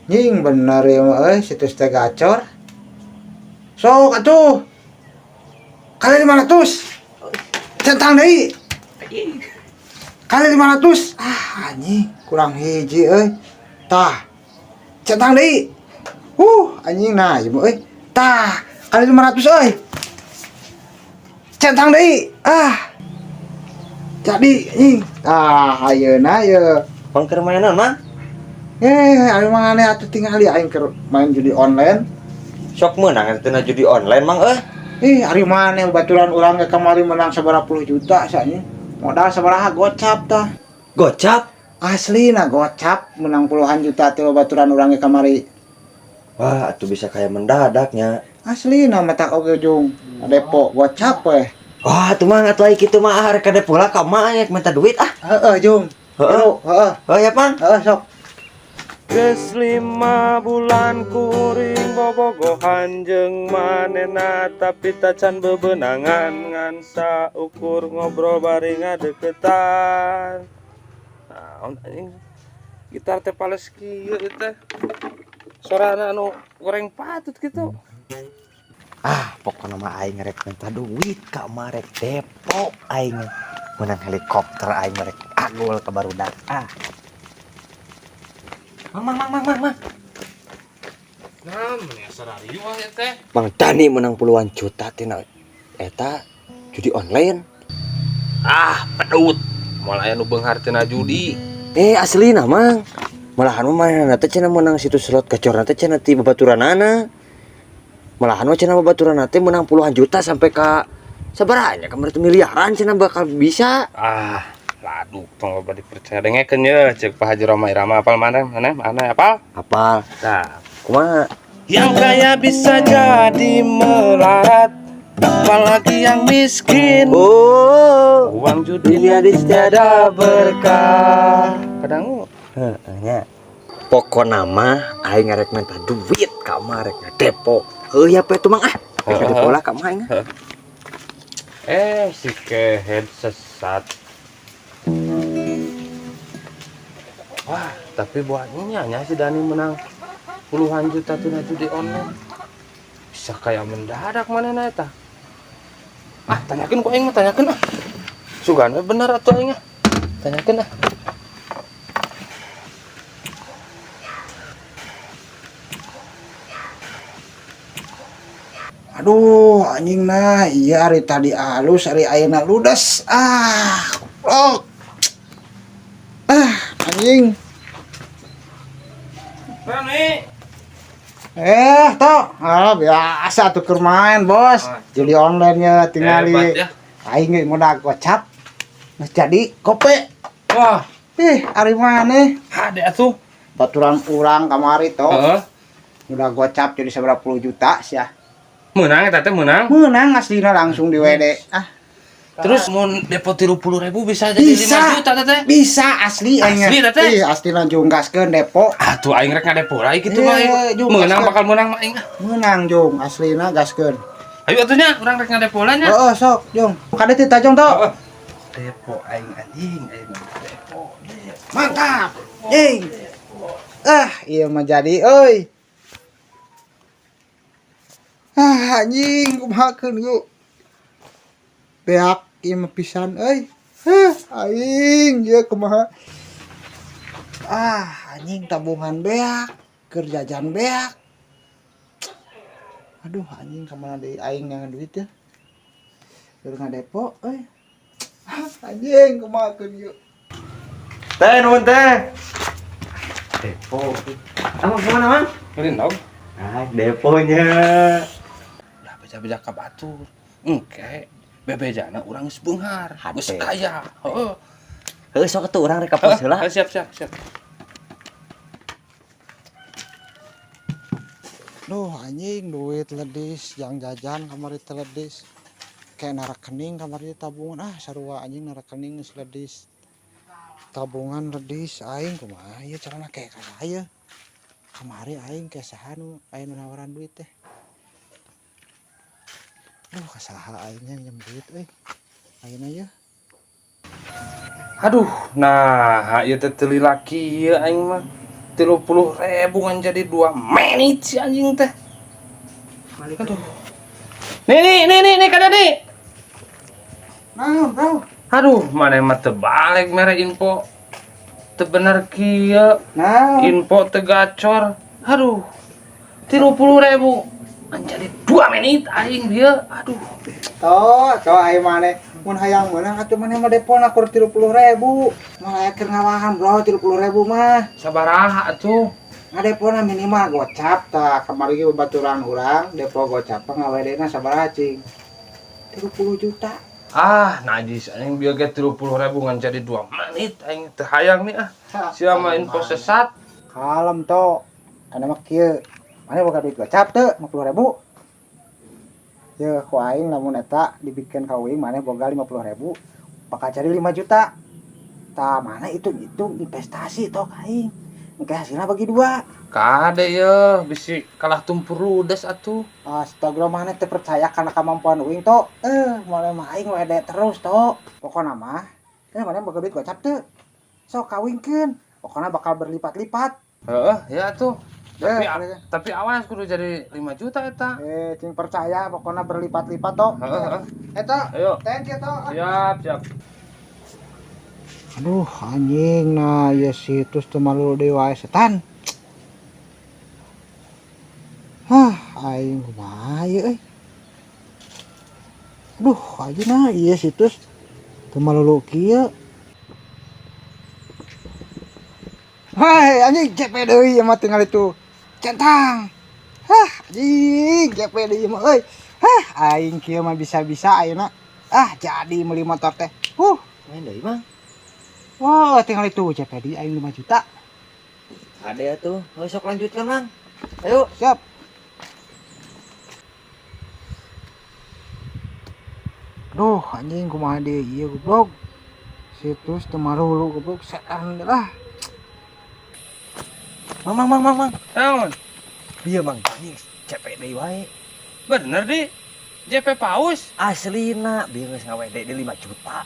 Nying bener ya situs teh gacor. Sok atuh. Kali 500. Centang deui. Kali 500. Anjing kurang hiji euy. Tah. Centang deui. Anjing nah ieu euy. Tah, kali 500 euy. Centang deui. Jadi anjing. Ayeuna ye. Bang keur mainan mah? Ari mangane atuh tingali aing keur main judi online. Sok menang tina judi online mang Ari mane baturan urang ge kamari menang sabaraha puluh juta sanya. Modal sabaraha gocap tah. Gocap? Asli na gocap menang puluhan juta teh baturan urang ge kamari. Wah, atuh bisa kayak mendadaknya. Asli na mata oge jung. Depo gocap we. Wah, tuh mah atuh aya kitu mah arek ka depo lah ka maek minta duit Heeh jung. Heeh. Oh ya, Pang. Heeh sok. Geus 5 bulan kuring bobogohan jeung manehna tapi tacan bebenangan ngan saukur ngobrol bari ngadeukeutan. Naon anjing gitar teh pales kieu teh. Sorana anu goreng patut kitu. Pokoknya mah aing rek minta duit ka marek depo aing. Menang helikopter aing rek agul ka barudak. Mang. Nah, meni sarariu ya teh. Mang Dani menang puluhan juta tina eta judi online. Pedut. Moal aya nu beunghar tina judi. Aslina mang. Malahan mah mainan teh cenah menang situs slot gacorna teh cenah ti babaturanana. Malahan mah cenah babaturanna teh menang puluhan juta sampai ka sabaraha nya kamari teh miliaran cenah bakal bisa. Laduh, tong loba dipercaya dengekeun ye ceuk Pak Haji Roma Irama apal mana apal? Apal. Nah, Kumaha? yang kaya bisa jadi melarat, apalagi yang miskin. Uang judi Dunia tiada berkah. kadang Nya. Pokona mah aing ngarek minta duit ka marek depo. Heuh ya pe tuh mang Ka depo lah ka mah aing. si kehead sesat. Wah, tapi buatnya si Dani menang puluhan juta tina judi online. Bisa kayak mendadak manehna eta. Tanyakeun ku aing mah tanyakeun Sugana bener atuh aing tanyakeun Aduh anjing nah iya ari tadi alus ari ayeuna ludes. Goblok. Anjing. Rani. Toh. Biasa tuh keur main, Bos. Judi online-nya tingali. Hebat ya. Aing ge modal gocap. Geus jadi gope. Wah, Ari maneh ade atuh. baturan urang kamari toh. Heeh. Udah gocap jadi seberapa puluh juta sia. Menang eta teh menang. Menang aslina langsung di WD. Terus mun depo 30.000 bisa jadi 5 juta teh. Bisa asli aing. Asli, Teh? Aslina junggaskeun depo. Atuh aing rek ngadepo lae kitu Iya, mah. Jung, Menang gaskeun. bakal menang mah aing. Menang jung aslina gaskeun. Ayo atuh nya urang rek ngadepo lah nya. Sok jung. Kade teh tajong toh. Depo aing anjing depo. Mantap. Iya mah jadi euy. Anjing kumahakeun yuk. Beak ieu mah pisan euy. Aing ieu kumaha. Anjing tabungan beak, keur jajan beak. Aduh anjing kamana deui aing yang duit ya. Keur ngadepo euy. Anjing kumahakeun yuk. Teh nuhun teh. Depo. Kemana mang? Ulin dong. Deponya. Udah beja-beja ka batur. Engke bebejana urang geus beunghar, geus Hade. kaya. Heeh. Heuh sok atuh urang rek ka pos heula. Siap. Duh anjing duit ledis yang jajan kamari teh ledis. Kayak na rekening kamari tabungan sarua anjing na rekening geus ledis. Tabungan ledis aing kumaha ieu carana kayak saya. Kamari aing ke saha nu aya nu nawaran duit teh. Duh kasaha aingnya nyem duit euy. Ayeuna ye. Aduh, nah ieu teh teu laki ieu aing mah. 30.000 kan jadi 2 menit si anjing teh. Aduh. Nih kada nih. Nah, bro. Aduh, mana mah terbalik mere info. Teu bener kieu. Nah, Info teu gacor. Aduh. 30.000 jadi 2 menit aing dia. Aduh. toh ayo maneh mun hayang meunang atuh maneh mah depon aku 30.000. Malah keur ngawahan bro 30.000 mah. Sabaraha atuh? Ngadepona minimal gocap tah kamari ge babaturan urang depo gocap ngawedena sabaraha cing? 30 juta. Ah, najis aing bieu ge 30.000 ngan jadi 2 menit aing teu hayang nih ah. Sia mah info sesat. Kalem to. Anu mah kieu. Maneh boga duit gocap teu 50.000. Ya ku aing lamun eta dibikin kawin maneh boga 50.000 bakal cari 5 juta. Tah mana itu investasi toh aing. Engke hasilna bagi dua. Kade ye, bisi kalah tumpur ludes atuh. Astagfirullah maneh teu percaya kana kemampuan uing to. Maneh mah aing wede terus to. Pokona mah maneh boga duit gocap teu. Sok kawinkeun. Pokona bakal berlipat-lipat. Heeh, ya atuh. Tapi Boleh. tapi awas kudu jadi 5 juta eta. Cing percaya pokona berlipat-lipat to. Heeh. Eta, Ayo. thank you to. Siap. Aduh anjing nah ya situs teu malu deui wae setan. Aing kumaha ieu euy. Aduh ayeuna ieu situs teu malu kieu. Hai anjing JP deui mah tinggal itu. Centang. Anjing JP deui mah euy. Aing kieu mah bisa-bisa ayeuna. Jadi meuli motor teh. Main deui, Mang. Wah, tinggal itu JPD aing 5 juta. Ada tuh. Sok lanjutkan, Mang. Ayo. Siap. Aduh, anjing kumaha deui ieu goblok. Situs teu marulu goblok setan lah. Mang. Naon? Iya, Mang. Ini cepet deui wae. Bener di. JP Paus. Aslina bieu geus ngawede di 5 juta.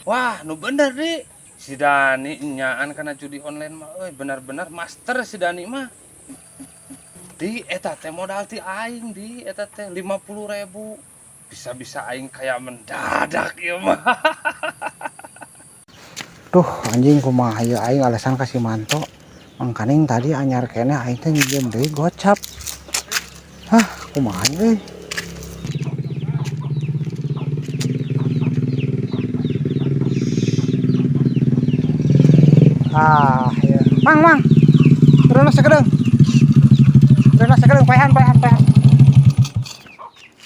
Wah, nu bener di. Si Dani nyaan kana judi online mah euy, benar-benar master si Dani mah. Di eta teh modal ti aing di eta teh 50.000. Bisa-bisa aing kayak mendadak ieu mah. Duh, anjing kumaha ieu aing alasan kasih manto. Mangkaning tadi anyar kene aing teh ngiem deui gocap. Kumaha euy. Ya. Mang. Rena sakedeung. Paehan.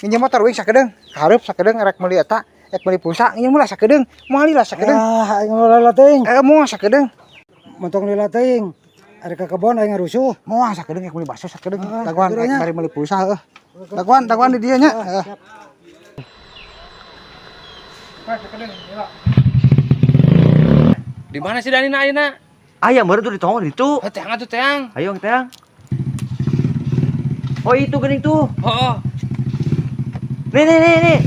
Nginjem motor wing sakedeung. Hareup sakedeung rek meuli eta, rek meuli pulsa, nginjem lah sakedeung. Moal lah sakedeung. Aing ngolah teuing. Moal sakedeung. Montong lila teuing. Ari ka kebon aing ngarusuh. Moal sakedeung rek meuli bakso sakedeung. Ah, Dagoan rek sakedeung nya. bari meuli pulsa heuh. Dagoan di dieu nya. Siap. Di mana si Dani na ayeuna? Aya meureun tuh di tongol itu. Teang atuh teang. Ayo, Teang. Oh, itu geuning tuh. Heeh. Nih.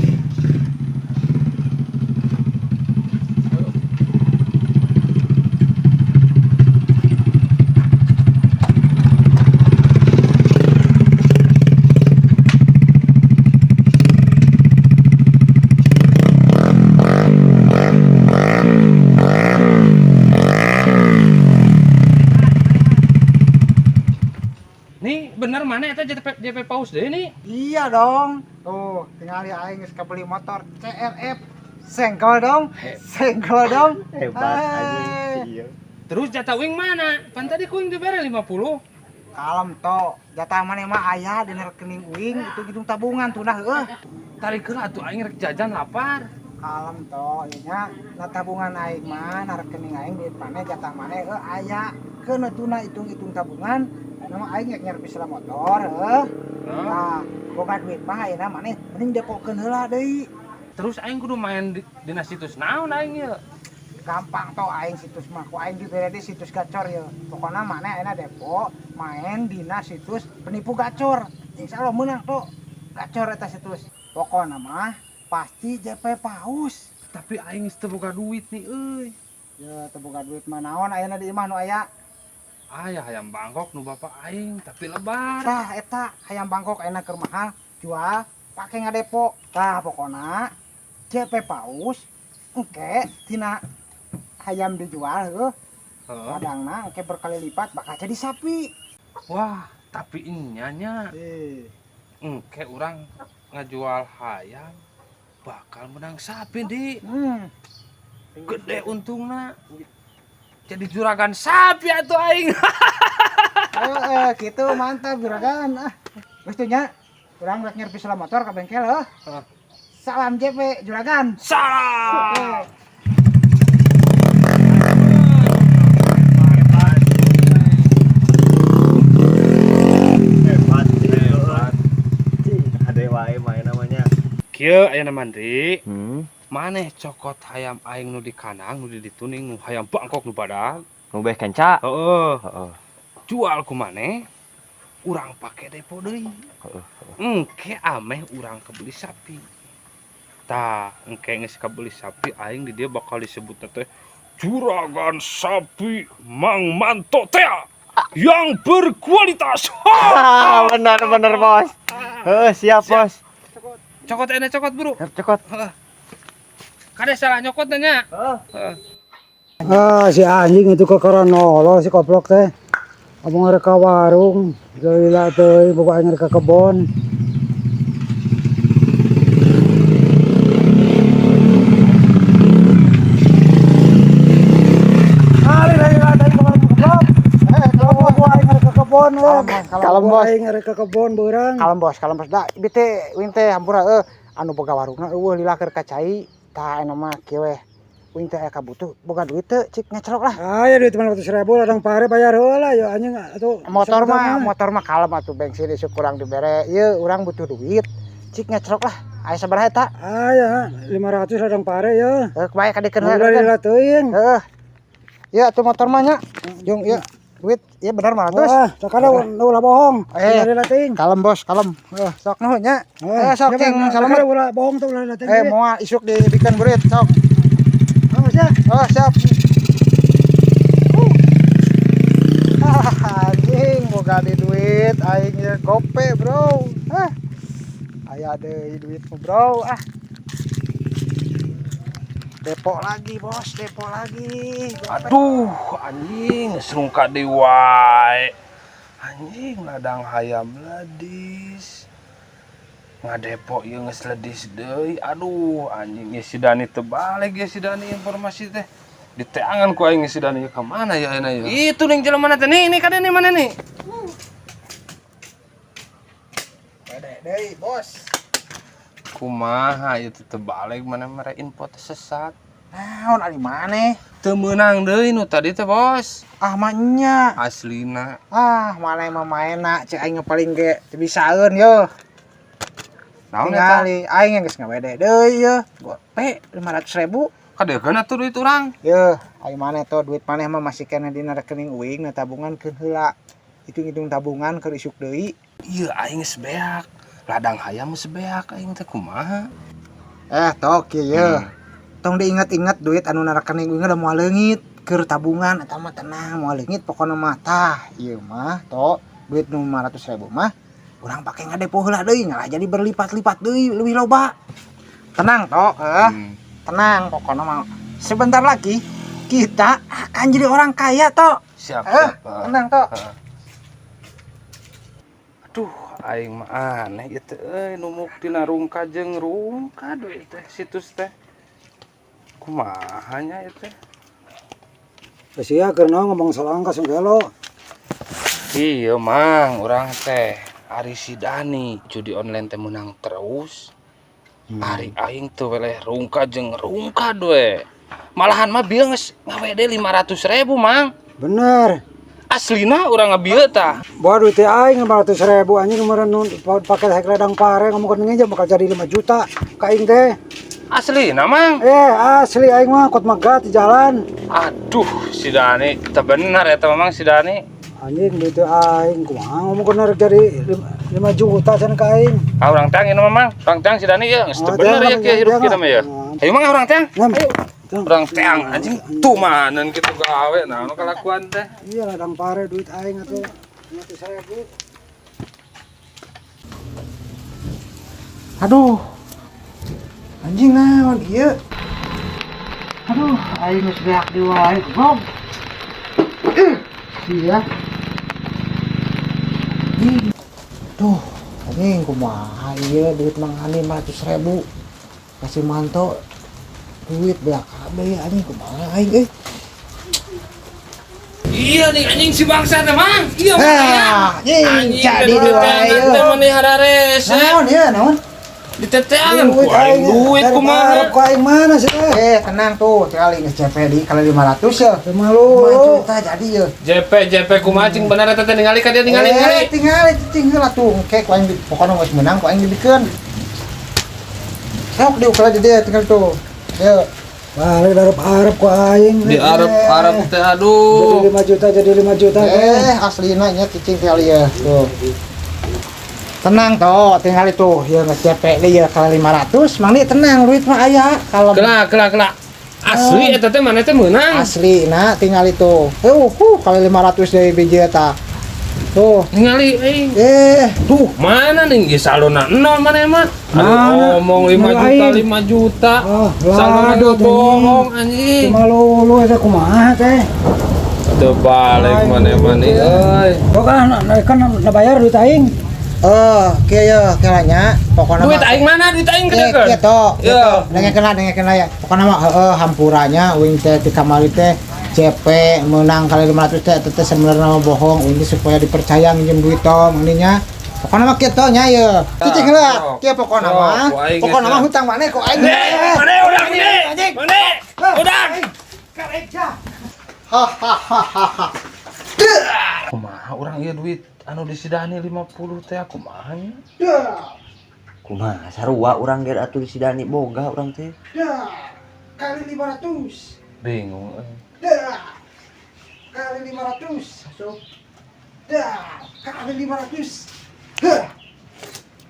Nih, bener mana eta JP Paus deui nih? Iya dong. Tuh, tinggal aing geus kabeli motor CRF. Sengkol dong. Hebat Hai. anjing. Iya. Terus jatah wing mana? Pan tadi kuing dibere 50. Kalem to. Jatah maneh mah aya di rekening uing itu gedung tabungan tunah heuh. Tarikeun atuh aing rek jajan lapar. Kalem to ieu nya. Na tabungan aing mah na rekening aing duit maneh jatah maneh aya. Keun tuna hitung-hitung tabungan. Anu mah aing nyar bisa motor heuh. Nah, boga duit mah ayeuna maneh mending depokeun heula deui. Terus aing kudu main dina situs naon aing ieu? Gampang to aing situs mah ku aing dibere di situs gacor ya. Pokona maneh ayeuna depo main dina situs penipu gacor. Insyaallah meunang to. Gacor eta situs. Pokona mah pasti JP Paus. Tapi aing geus teu boga duit nih euy. Ya teu boga duit mah naon ayeuna di imah nu aya. aya hayam Bangkok nu bapak aing tapi lebar. Tah eta hayam Bangkok enak keur mahal jual pake ngadepo. Tah pokona CP paus engke tina hayam dijual heuh. Heeh. Kadangna engke berkali lipat bakal jadi sapi. Wah, tapi inyanya Eh. engke urang ngajual hayam bakal menang sapi di. Gede untungna. Jadi juragan sapi atuh aing. Gitu mantap juragan. Geus teh nya. Urang rek nyervis motor ka bengkel heuh. Salam JP juragan. Salam. Hebat. Ade wae main namanya. Kieu aya Mandri. Hmm. Maneh cokot hayam aing nu di kanang nu di dituning nu hayam Bangkok nu badag. Nu beh kenca. Heeh. Heeh. Jual ku maneh urang pake depo deui. Engke ameh urang kebeli sapi. Tah, engke geus kabeli sapi aing di dia bakal disebut teh juragan sapi Mang Manto teh yang berkualitas. Benar bos. Siap bos. Cokot enak cokot bro. Cokot. Kade salah nyokot nya. Si anjing itu kekeronolol si koplok teh. Abang ngarek ka warung, gila teh boga ngarek ka kebon. Kalem bos, ngarek ka kebon beurang. Kalem bos da ieu teh wing teh hampura anu boga warungna eueuh lila keur kacai tah anu mah kieu we wing teh aya kabutuh boga duit teu cik ngecelok lah. Aya duit 500.000 ladang pare bayar heula ya anjing atuh. Motor mah kalem atuh bensin isuk kurang dibere ieu urang butuh duit cik ngecelok lah aya sabaraha eta? Aya 500 ladang pare ya. Bae kadekeun Heula teuing. heeh ieu atuh motor mah nya jeung ieu duit ieu bener 500. Wah, sakala ulah bohong. Heula teuing. Kalem bos kalem sok nuhun nya sok cing salamet. salamet Ulah bohong tuh ulah teuing. moal isuk dibikeun berit sok Ya. siap anjing boga di duit aing ye gope bro aya deui duit mah bro depo lagi bos depo lagi Aduh, anjing serungka deui wae. Anjing ladang hayam ledis. Ngadepo ieu geus ledis deui. Aduh, anjing ge si Dani teu balik ge si Dani informasi teh. Diteangan ku aing si Dani ke mana ya ayeuna ya? Itu ning jelema teh nih kada nih mana nih? bede deui bos Kumaha ieu teh teu balik mana mere info teh sesat. naon ari maneh Teu meunang deui nu tadi teh bos. mah nya Aslina. maneh mah maena cek aing paling ge teu bisaeun yo Naon eta? ningali aing geus ngawede deui ye gope 500.000 Kadekeun atuh duit urang. ye aing maneh tuh duit maneh mah masih kena dina rekening uing na tabungan keun heula hitung-hitung tabungan keur isuk deui Ieu aing geus beak. Ladang hayam geus beak aing teh kumaha? tok ye tong diingat-ingat duit anu na rekening uing udah moal leungit keur tabungan eta mah tenang moal leungit pokona mah tah ieu mah tok duit nu 500.000 mah urang pake ngadepo heula deui ngalah jadi berlipat-lipat deui leuwih loba tenang tok tenang pokona mah sebentar lagi kita akan jadi orang kaya tok Siap, siap. tenang tok Aduh, aing mah aneh ieu teh euy numuk dina rungka jeung rungka deui teh situs teh. Kumaha nya ieu teh? Sia keur naon ngomong salangka sungguh. Iya, Mang, urang teh ari si Dani judi online teh menang terus. Ari aing teu weleh rungka jeung rungka we. Malahan mah bieu geus ngawede 500.000, Mang. Bener. Aslina urang ngabieu tah. Bawa duit aing 500.000 anjing kemarin pakai hek ladang pare ngomongkeun ngeunja bakal jadi 5 juta ka aing teh. Aslina, Mang. Asli aing mah kot magat di jalan. Aduh, si Dani teu bener eta memang si Dani. Anjing duit aing kumaha ngomongkeun rek jadi 5 juta cenah ka aing. Urang teh ieu Mang. Urang teh si Dani ieu geus teu bener ya kieu hirup kita mah ya. Ayo Mang urang teh. Ngam. Orang teang anjing tumanan gitu gawe nah nu kalakuan teh. Iya ladang pare duit aing atuh. Atuh saya Bu. Aduh. Anjing naon ieu? Aduh, aing geus beak di wae, goblok. Iya. Tuh, anjing kumaha ieu duit Mang Ani 500.000. Kasih manto duit beak kabeh anjing kumaha aing Iya nih anjing si bangsa teh Mang. Iya anjing jadi wae. teh mani harares. Naon ieu naon? Diteteangan ku aing duit kumaha. Ku aing mana sih? Tenang tuh, sekali nge CP di kali 500 ya. Cuma lu. 5 juta jadi ya. JP kumaha cing bener eta teh ningali ka dia ningali. Tinggal atuh engke ku aing pokona geus menang ku aing dibikeun. Sok diukur aja dia tinggal tuh. Yuk. Balik harap ku aing. Di Arab teh aduh. Jadi 5 juta jadi 5 juta. Aslina nya cicing kali ya. Tuh. Tenang toh, tinggal itu ya nge-CP dia kali 500, Mang Di tenang duit mah aya kalau Kelak. Asli eta teh mana teh meunang. asli nah tinggal itu. Kali 500 dari biji eta. Tuh, Ningali aing. tuh. Mana nih ge salona nol mana mah? Mana? Ngomong 5 juta. Salona bohong anjing. Cuma lu eta kumaha teh? Teu balik mana-mana euy. Kok kan bayar duit aing. Kieu kelanya pokona Duit aing mana? Duit aing gede kan? Kitu. Ya. Dengekeun ya. Pokona mah hampuranya uing teh di kamari teh CP menang kali 500 teh sebenarnya mah bohong uing supaya dipercaya nginjem duit tong ininya. Pokona mah kitu nya ye. Cicing heula. Kieu pokona mah. Pokona mah hutang maneh ku aing. Mana urang ini? Mana? Udang. Kareja. Kumaha urang ieu duit anu disidani 50 teh kumaha nya? Kumaha sarua urang ge atuh disidani boga urang teh. Kali 500. Bingung. Kali 500. So. Kali 500.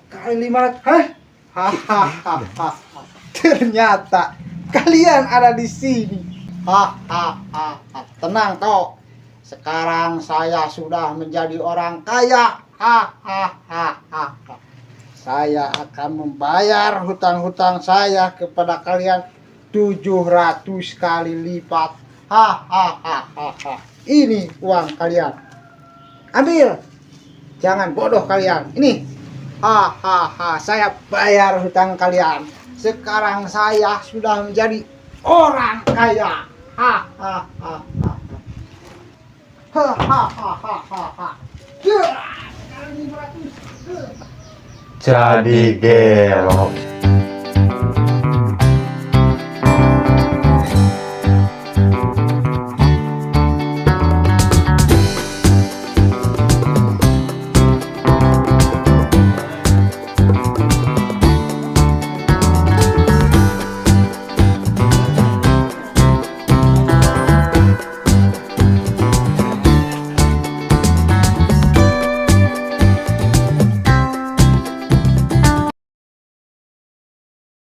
Kali 500. Hahaha. Ternyata kalian ada di sini. Hahaha. Tenang toh. Sekarang saya sudah menjadi orang kaya. Hahaha. Saya akan membayar hutang-hutang saya kepada kalian 700 kali lipat. Hahaha. Ini uang kalian. Ambil. Jangan bodoh kalian. Ini. Hahaha. Saya bayar hutang kalian. Sekarang saya sudah menjadi orang kaya. Hahaha. Jadi gelok.